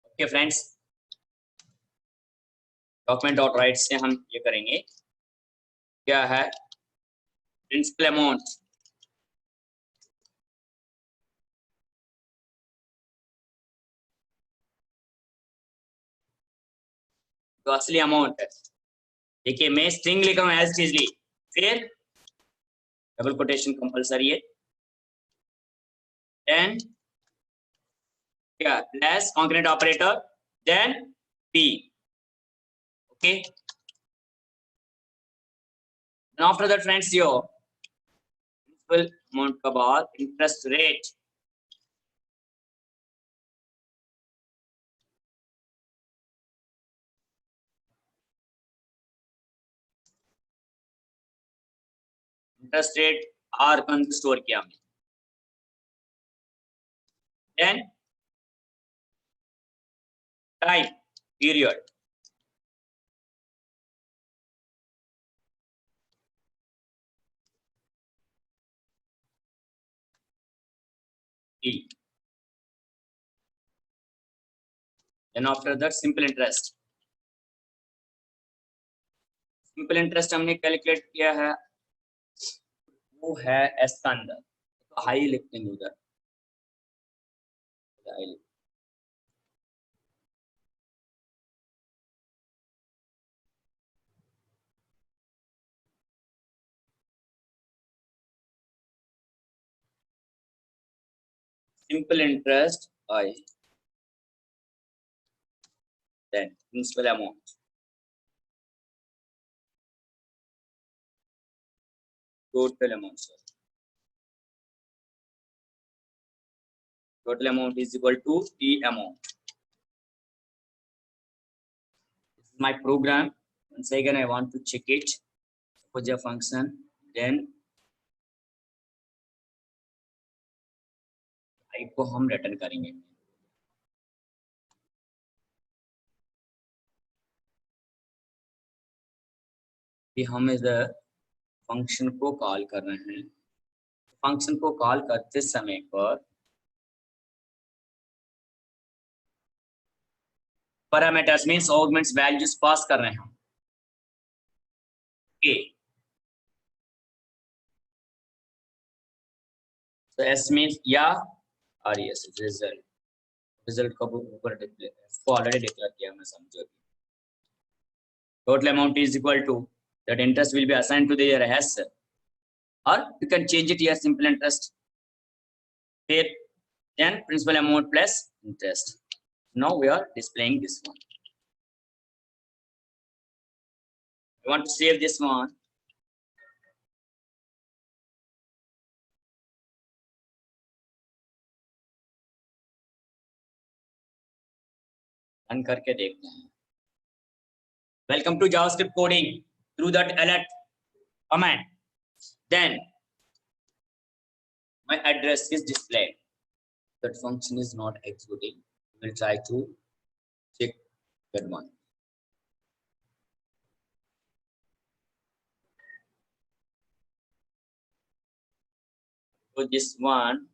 Okay friends, document dot right से हम ये करेंगे, क्या है प्रिंसिपल अमाउंट, तो असली अमाउंट है। देखिए मैं स्ट्रिंग लिख रहा हूँ एज इट इज, फिर डबल कोटेशन कंपलसरी है, देन क्या plus concurrent operator, then p, okay, and after that friends your principal amount का बाद interest rate, interest rate r का अंदर स्टोर किया हमने, then time period, t, then after that simple interest, simple interest हमने calculate किया है वो है एस का अंदर, तो हाई लिख देंगे उधर, simple interest I, then principal amount, total amount, sorry, total amount is equal to t amount. This is my program. Once again I want to check it, suppose a function, then I को हम return करेंगे, कि हम इधर function को call कर रहे हैं, फंक्शन को कॉल करते समय पर parameters means arguments values pass कर रहे हैं हम, ओके, तो एस मींस या और यस रिजल्ट, रिजल्ट को ऊपर डिस्प्ले इसको ऑलरेडी डिक्लेयर किया मैं समझो, total amount is equal to that interest will be assigned to the S, or you can change it here simple interest, then principal amount plus interest. Now we are displaying this one. I want to save this one. Run करके देखते हैं. Welcome to JavaScript coding through that alert command. Then my address is displayed. That function is not executing. We will try to check that one. So this one,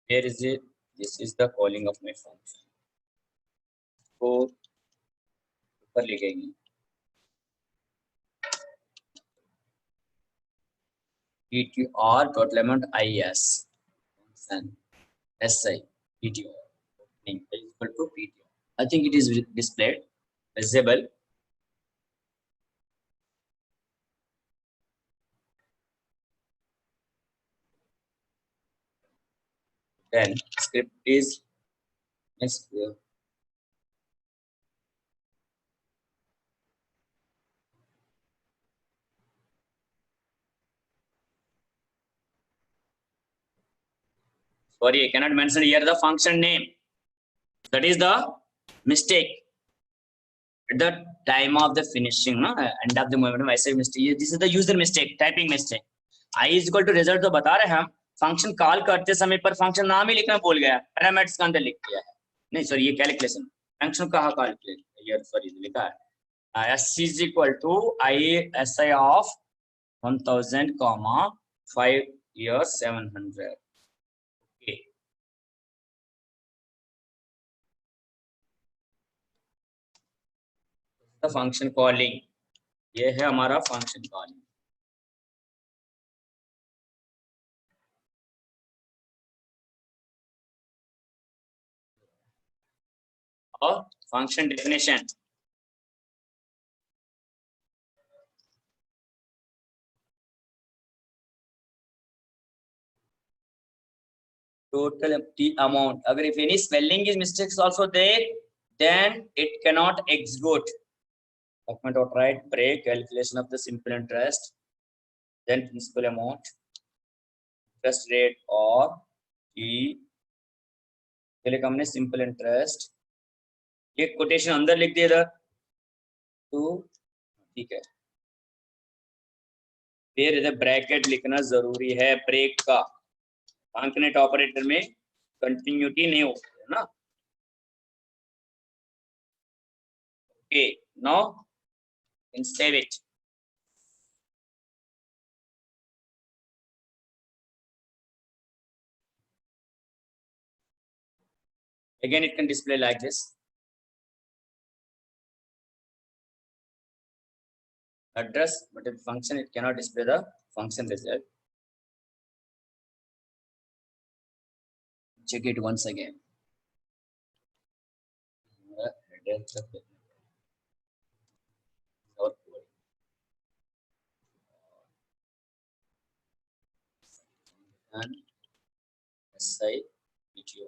where is it? This is the calling of my function. So ऊपर लिखेंगे ptr total amount is function si ptr opening is equal to ptr. I think it is displayed visible. Then script is sorry, I cannot mention here the function name. That is the mistake. at the time of the finishing, no, end of the moment, I say mistake. This is the user mistake, typing mistake. I is equal to result तो बता रहे हैं हम, function call करते समय पर function नाम ही लिखना भूल गया, पैरामीटर्स के अंदर लिख दिया है. नहीं सॉरी, ये कैलकुलेशन फंक्शन कहाँ कैलकुलेट, ये सॉरी लिखा है s is equal to si of 1000 comma 5 years 700. Okay. The function calling, ये है हमारा फंक्शन कॉलिंग. और function definition, total empty amount. अगर if any spelling is mistakes also there, then it cannot execute. Document dot write break calculation of the simple interest, then principal amount, interest rate or e. पहले हमने simple interest, ये quotation अंदर लिख दिया था तो ठीक है. फिर इधर ब्रैकेट लिखना जरूरी है ब्रेक का, कॉन्कनेट ऑपरेटर में कंटिन्यूटी नहीं होती है ना. Okay, now can save it. Again it can display like this. Address, but in function it cannot display the function result. Check it once again. And SI PTO.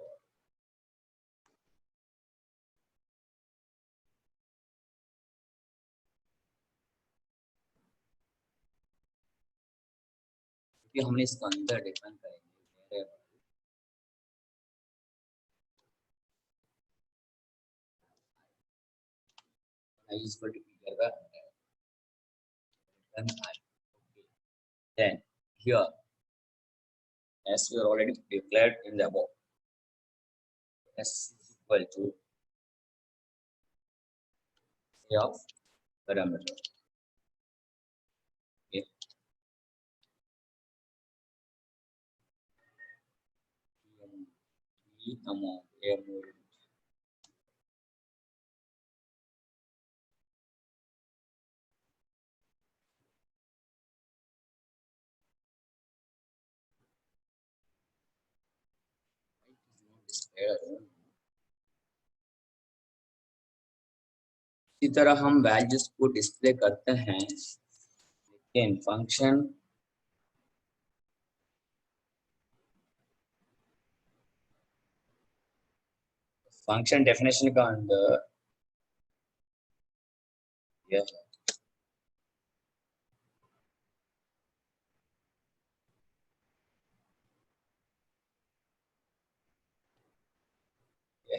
क्योंकि हमने इसका अंदर define करेंगे I is equal to bigger than I. Okay. Then here, as we are already declared in the above, S is equal to A of parameter. Okay. E amount A इसी तरह हम values को display करते हैं, लेकिन function definition का अंदर यह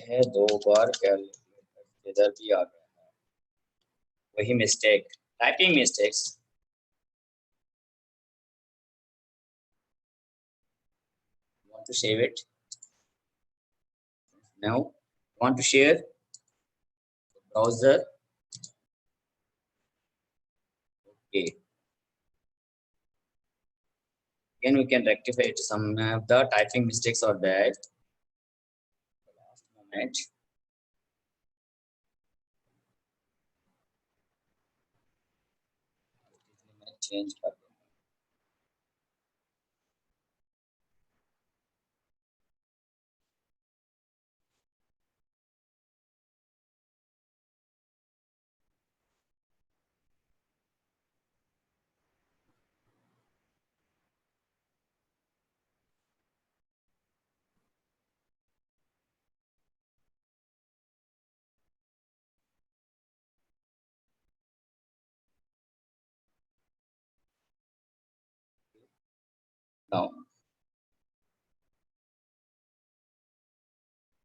है 2 बार कैलकुलेटर इधर भी आ गया है, वही mistake, typing mistakes. Want to save it now, want to share the browser. Okay, again we can rectify it. Some of the typing mistakes are there. Last moment. Change कर दूंगा. Now,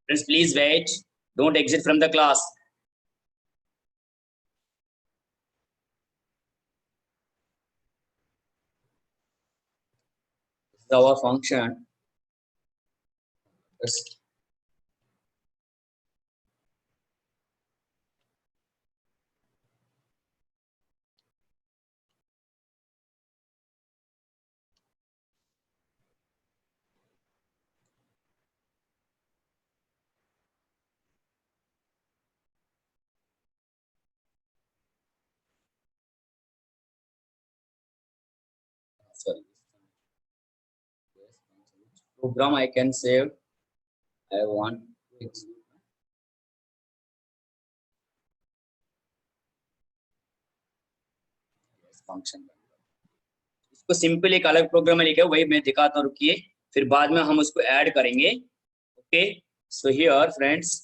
friends, please wait. Don't exit from the class. our function. Yes. Sorry. Program I can save. I want to execute function. इसको simple एक अलग programme में लिखा है, वही मैं दिखाता हूँ, रुकिए, फिर बाद में हम उसको ऐड करेंगे. Okay, so here friends,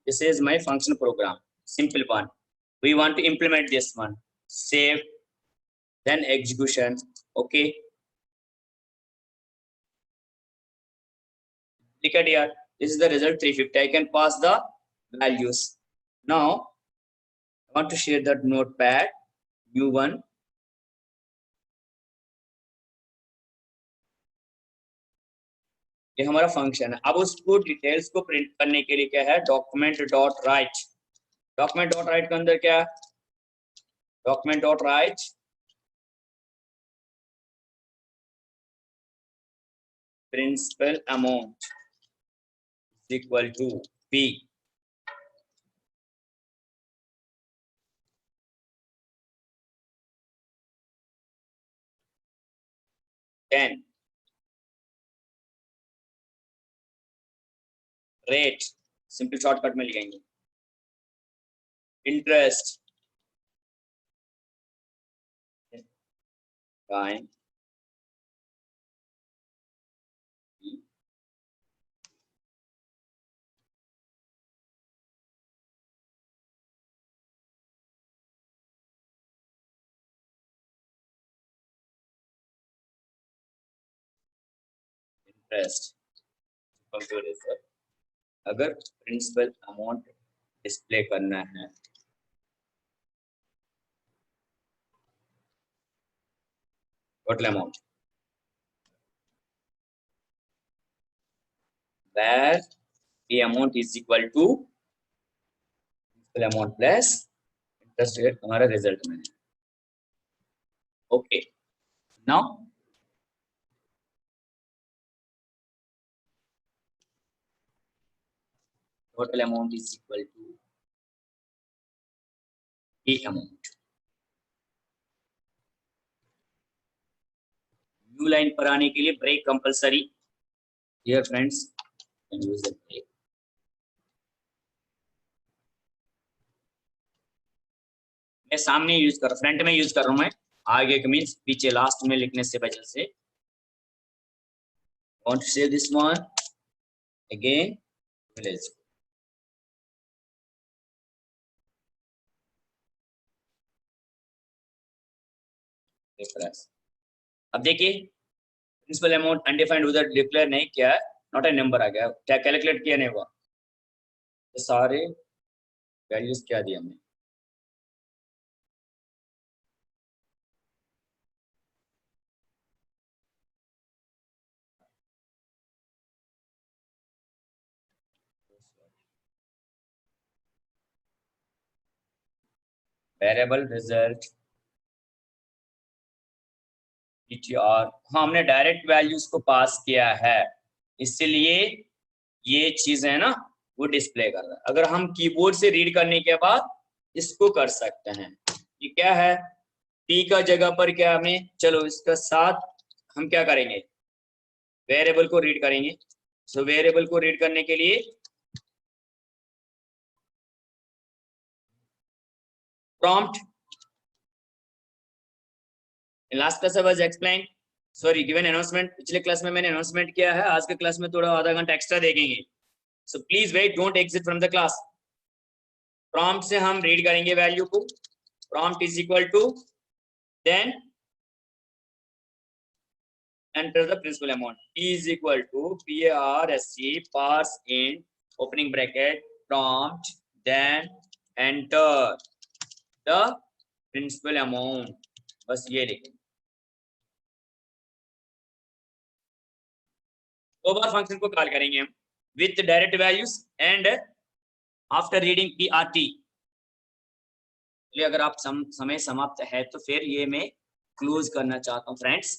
this is my function program, simple one. We want to implement this one. Save, then execution. Okay, look at here, this is the result 350. I can pass the values. Now I want to share that notepad, new one. ये हमारा function है. अब उसको details को print करने के लिए क्या है, document dot write. Document dot write के अंदर क्या है, document dot write principal amount equal to p. Then rate, simple shortcut में लिखेंगे. Interest, time, interest. अगर प्रिंसिपल अमाउंट डिस्प्ले करना है, total amount, where the amount is equal to principal amount plus interest rate हमारा result में है. Okay, now total amount is equal to the amount. New line पर आने के लिए break compulsory. Dear friends, can use the break. मैं सामने use कर, फ्रंट में यूज कर रहा हूं मैं, आगे के मीन्स पीछे लास्ट में लिखने से वजह से. Want to save this one again, let's go. अब देखिए, प्रिंसिपल अमाउंट अनडिफाइंड उधर डिक्लेयर नहीं किया है, नॉट ए नंबर आ गया, क्या कैलकुलेट किया नहीं हुआ, तो सारे वैल्यूज क्या दिया हमने. वेरिएबल रिजल्ट PTR, हाँ हमने डायरेक्ट वैल्यूज को पास किया है, इसलिए ये चीज है ना वो डिस्प्ले कर रहा है. अगर हम कीबोर्ड से रीड करने के बाद इसको कर सकते हैं. ये क्या है, P का जगह पर क्या हमें, चलो इसका साथ हम क्या करेंगे, वेरिएबल को रीड करेंगे. सो वेरिएबल को रीड करने के लिए prompt. In last class I was explained, sorry, given announcement. पिछले क्लास में मैंने अनाउंसमेंट किया है, आज के क्लास में थोड़ा आधा घंटा एक्स्ट्रा देखेंगे. So please wait, don't exit from the class. Prompt से हम रीड करेंगे वैल्यू को. Prompt is equal to, then enter the principal amount. P is equal to PARSC parse in opening bracket prompt, then enter the principal amount. बस ये लिखें. दो बार function को call करेंगे हम with direct values and after reading PRT। अगर आप समय समाप्त है तो फिर ये मैं क्लोज करना चाहता हूँ फ्रेंड्स।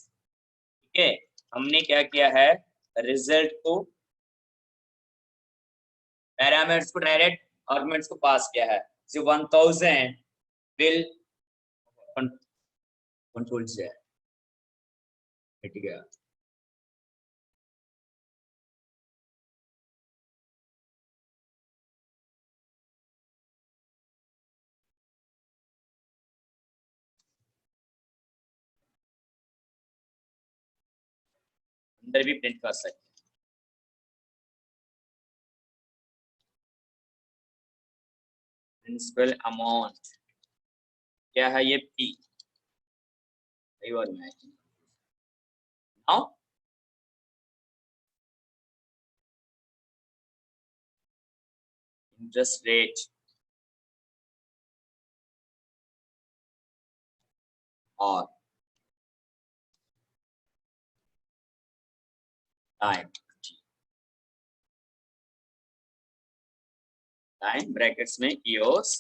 ठीक है, हमने क्या किया है, रिजल्ट को पैरामीटर्स को डायरेक्ट आर्गुमेंट्स को पास किया है। so 1000 will कंट्रोल से ठीक है। अंदर भी प्रिंट कर सकते हैं। प्रिंसिपल अमाउंट क्या है, ये P। कई बार मैं नाउ इंटरेस्ट रेट और टाइम ब्रैकेट्स में ईओस।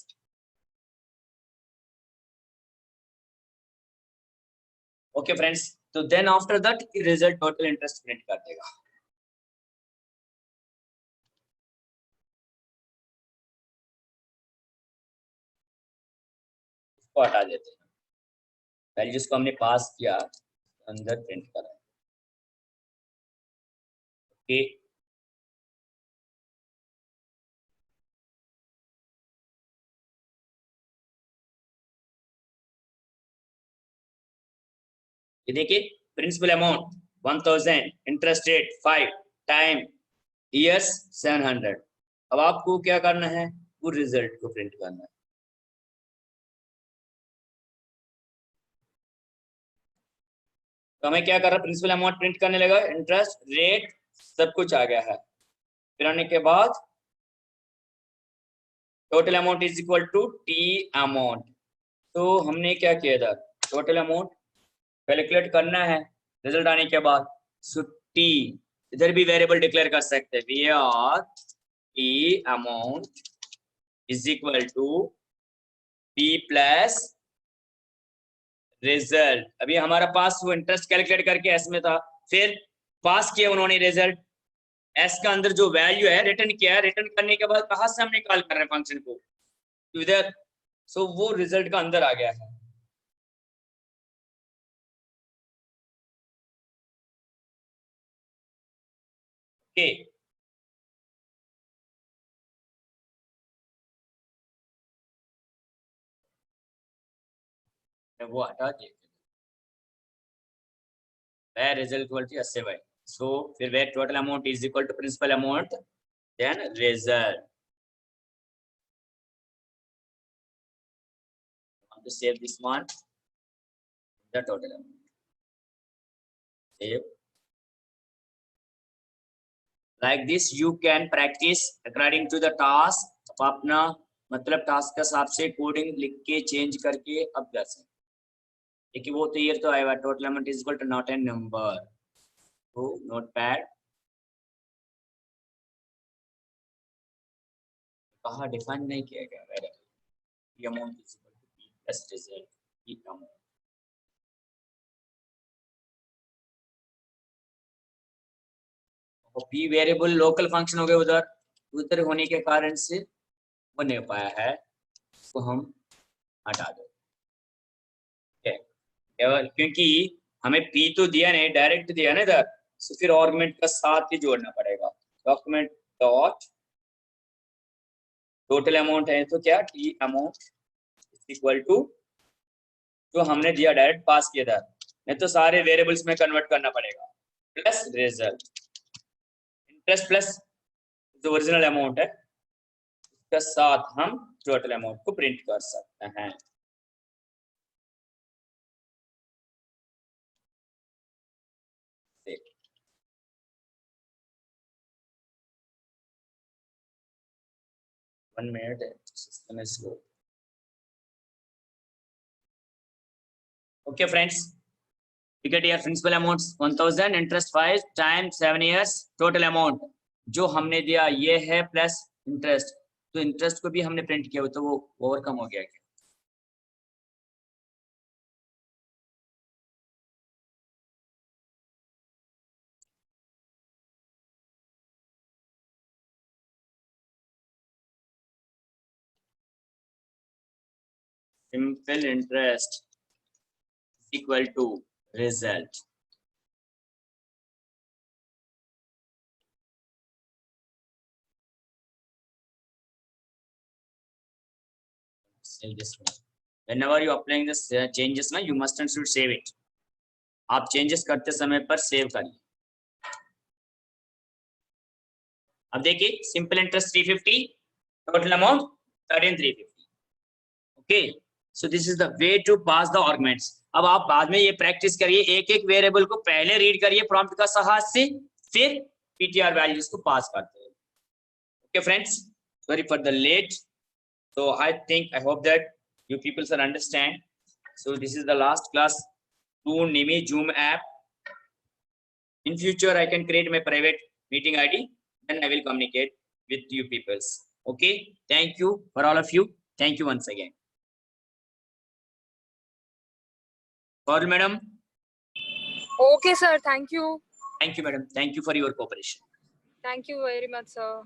ओके फ्रेंड्स, तो then after that result total interest print कर देगा। इसको हटा देते हैं, पहले जिसको हमने पास किया अंदर प्रिंट करा। ओके, ये देखिए principal amount 1000, interest rate 5, time years 700। अब आपको क्या करना है, वो रिजल्ट को प्रिंट करना है। तो हमें क्या कर रहा है, प्रिंसिपल अमाउंट प्रिंट करने लगा, इंटरेस्ट रेट सब कुछ आ गया है। फिर आने के बाद total amount is equal to T amount. तो हमने क्या किया था, टोटल अमाउंट कैलकुलेट करना है रिजल्ट आने के बाद। सो टी इधर भी वेरिएबल डिक्लेयर कर सकते हैं, we are T amount is equal to P plus result. अभी हमारा पास वो इंटरेस्ट कैलकुलेट करके एस में था, फिर पास किया उन्होंने रिजल्ट, एस का अंदर जो वैल्यू है रिटर्न किया है। रिटर्न करने के बाद कहां से हमने कॉल कर रहे हैं फंक्शन को, इधर। सो वो रिजल्ट का अंदर आ गया है। ओके, वो हटा दिए, where result equal to SAY। So फिर where total amount is equal to principal amount, then result। I want to save this one, the total amount, save। Like this you can practice according to the task। आप अपना मतलब task के हिसाब से coding लिख के change करके अब कर सकते। देखिए वो तो ये तो आएगा, total amount is equal to not an number, तो नोटपैड कहाँ डिफाइन नहीं किया गया variable amount is equal to P plus result P amount. और पी वेरिएबल लोकल फंक्शन हो गए उधर, उधर होने के कारण से वो नहीं पाया है, तो हम हटा दो। केवल क्योंकि हमें पी तो दिया नहीं, डायरेक्ट दिया ना इधर, तो फिर आर्गुमेंट का साथ ही जोड़ना पड़ेगा। डॉक्यूमेंट डॉट टोटल अमाउंट है तो क्या टी अमाउंट इक्वल टू जो हमने दिया डायरेक्ट पास किया था, नहीं तो सारे वेरिएबल्स में कन्वर्ट करना पड़ेगा, प्लस रिजल्ट। इंटरेस्ट प्लस जो ओरिजिनल अमाउंट है उसके साथ हम टोटल अमाउंट को प्रिंट कर सकते हैं। One minute, system is slow। Okay friends, Ticket year principal amount 1000, interest 5 times 7 years, total amount जो हमने दिया ये है प्लस इंटरेस्ट, तो इंटरेस्ट को भी हमने प्रिंट किया तो वो ओवरकम हो गया क्या? Simple interest equal to result. Save this one. Whenever you applying this changes ना, you must and should save it. आप changes करते समय पर save करिए. अब देखिए simple interest 350, total amount 13350. Okay, so this is the way to pass the arguments. अब आप बाद में ये प्रैक्टिस करिए, एक एक वेरिएबल को पहले रीड करिए प्रॉम्प्ट का सहायता से, फिर पीटीआर वैल्यूज को पास करते हैं. Okay friends, sorry for the late. So I hope that you people shall understand. So this is the last class to Nimi Zoom app. In future, I can create my private meeting ID, then I will communicate with you peoples. Okay. Thank you for all of you. Thank you once again. Gauri madam. Okay, sir. Thank you. Thank you, madam. Thank you for your cooperation. Thank you very much, sir.